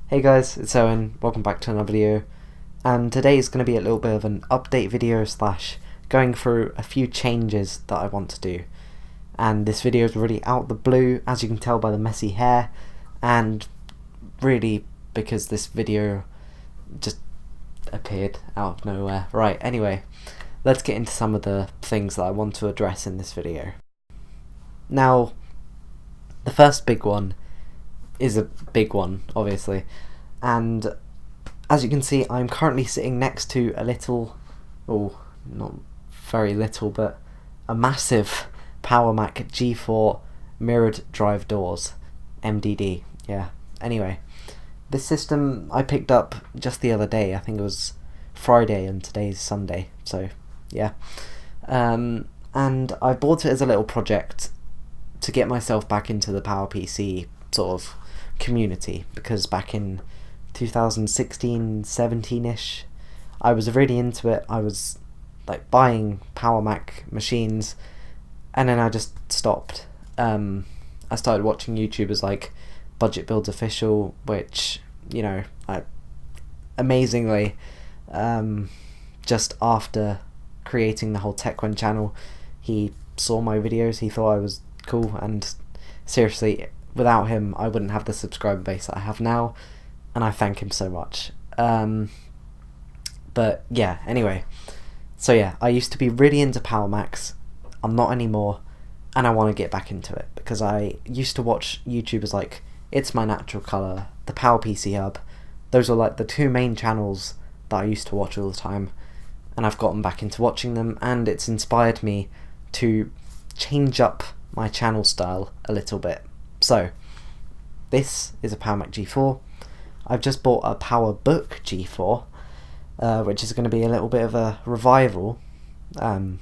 Hey guys, it's Owen, welcome back to another video, and today is going to be a little bit of an update video slash going through a few changes that I want to do. And this video is really out the blue, as you can tell by the messy hair, and really because this video just appeared out of nowhere. Right, anyway, let's get into some of the things that I want to address in this video. Now, the first big one is a big one, obviously, and as you can see, I'm currently sitting next to a little, oh, not very little, but a massive PowerMac G4 mirrored drive doors, MDD, yeah. Anyway, this system I picked up just the other day. I think it was Friday and today's Sunday, so yeah. And I bought it as a little project to get myself back into the PowerPC sort of community, because back in 2016-17ish I was really into it. I was like buying PowerMac machines, and then I just stopped. I started watching YouTubers like Budget Builds Official, which, you know, I amazingly just after creating the whole Techwen channel, he saw my videos, he thought I was cool, and seriously, without him I wouldn't have the subscriber base that I have now, and I thank him so much. But yeah, anyway, so yeah, I used to be really into PowerMacs. I'm not anymore, and I want to get back into it because I used to watch YouTubers like It's My Natural Colour, the PowerPC Hub. Those are like the two main channels that I used to watch all the time, and I've gotten back into watching them, and it's inspired me to change up my channel style a little bit. So this is a PowerMac G4. I've just bought a PowerBook G4, which is going to be a little bit of a revival. And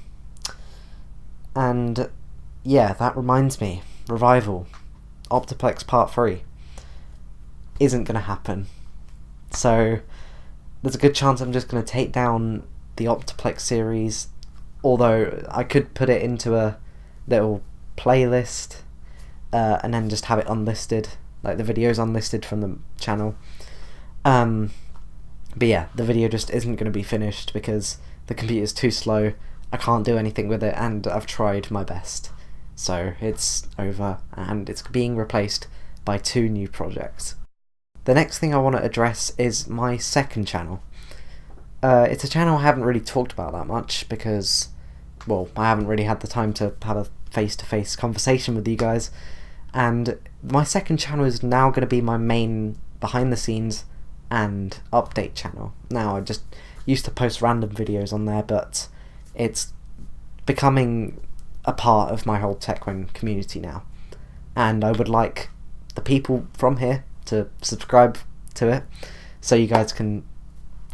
yeah, that reminds me, revival, Optiplex Part 3 isn't going to happen. So there's a good chance I'm just going to take down the Optiplex series, although I could put it into a little playlist and then just have it unlisted, like the videos unlisted from the channel. But yeah, the video just isn't going to be finished because the computer's too slow, I can't do anything with it, and I've tried my best. So it's over, and it's being replaced by two new projects. The next thing I want to address is my second channel. It's a channel I haven't really talked about that much because, well, I haven't really had the time to have a face-to-face conversation with you guys, and my second channel is now going to be my main behind-the-scenes and update channel. Now, I just used to post random videos on there, but it's becoming a part of my whole Techwen community now, and I would like the people from here to subscribe to it so you guys can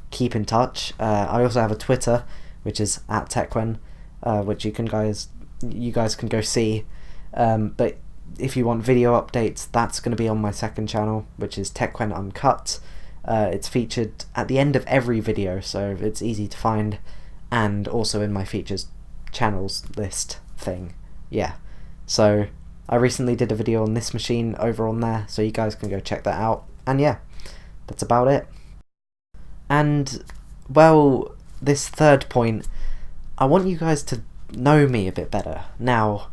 keep in touch. I also have a Twitter, which is @Techwen, which you guys can go see, but if you want video updates, that's going to be on my second channel, which is Techwen Uncut. It's featured at the end of every video, so it's easy to find, and also in my features channels list thing. Yeah, so I recently did a video on this machine over on there, so you guys can go check that out. And yeah, that's about it. And well, this third point, I want you guys to know me a bit better. Now,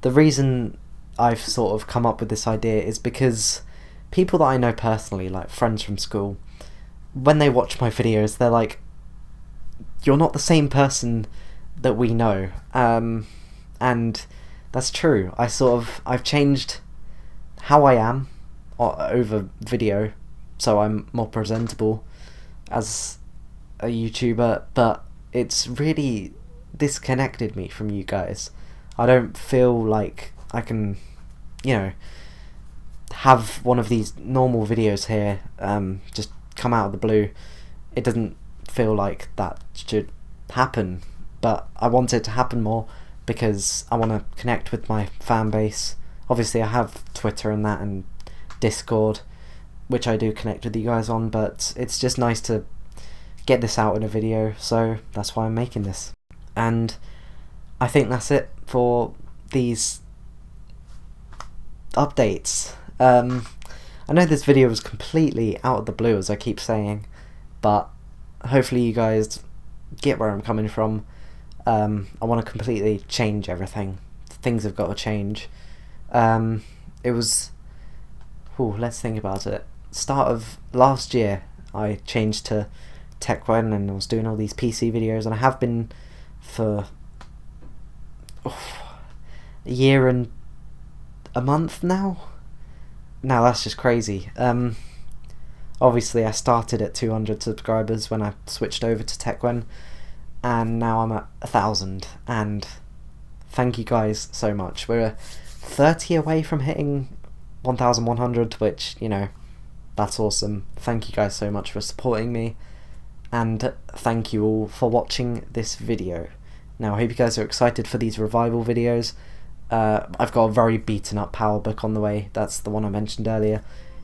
the reason I've sort of come up with this idea is because people that I know personally, like friends from school, when they watch my videos, they're like, you're not the same person that we know. And that's true. I've changed how I am over video, so I'm more presentable as a YouTuber, but it's really disconnected me from you guys. I don't feel like I can, you know, have one of these normal videos here just come out of the blue. It doesn't feel like that should happen, but I want it to happen more because I want to connect with my fan base. Obviously I have Twitter and that, and Discord, which I do connect with you guys on, but it's just nice to get this out in a video, so that's why I'm making this. And I think that's it for these updates. I know this video was completely out of the blue, as I keep saying, but hopefully you guys get where I'm coming from. I want to completely change everything. Things have got to change. It was... let's think about it. Start of last year, I changed to Techwen and I was doing all these PC videos, and I have been for a year and a month now. Now that's just crazy. Obviously I started at 200 subscribers when I switched over to Techwen, and now I'm at 1,000, and thank you guys so much. We're 30 away from hitting 1,100, which, you know, that's awesome. Thank you guys so much for supporting me, and thank you all for watching this video. Now I hope you guys are excited for these revival videos. I've got a very beaten up PowerBook on the way. That's the one I mentioned earlier.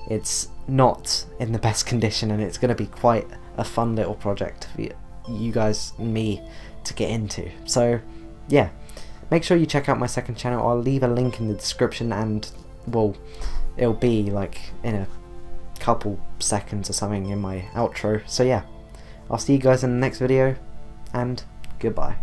It's not in the best condition, and it's going to be quite a fun little project for you guys and me to get into. So yeah, make sure you check out my second channel. I'll leave a link in the description, and well, it'll be like in a couple seconds or something in my outro. So yeah, I'll see you guys in the next video, and goodbye.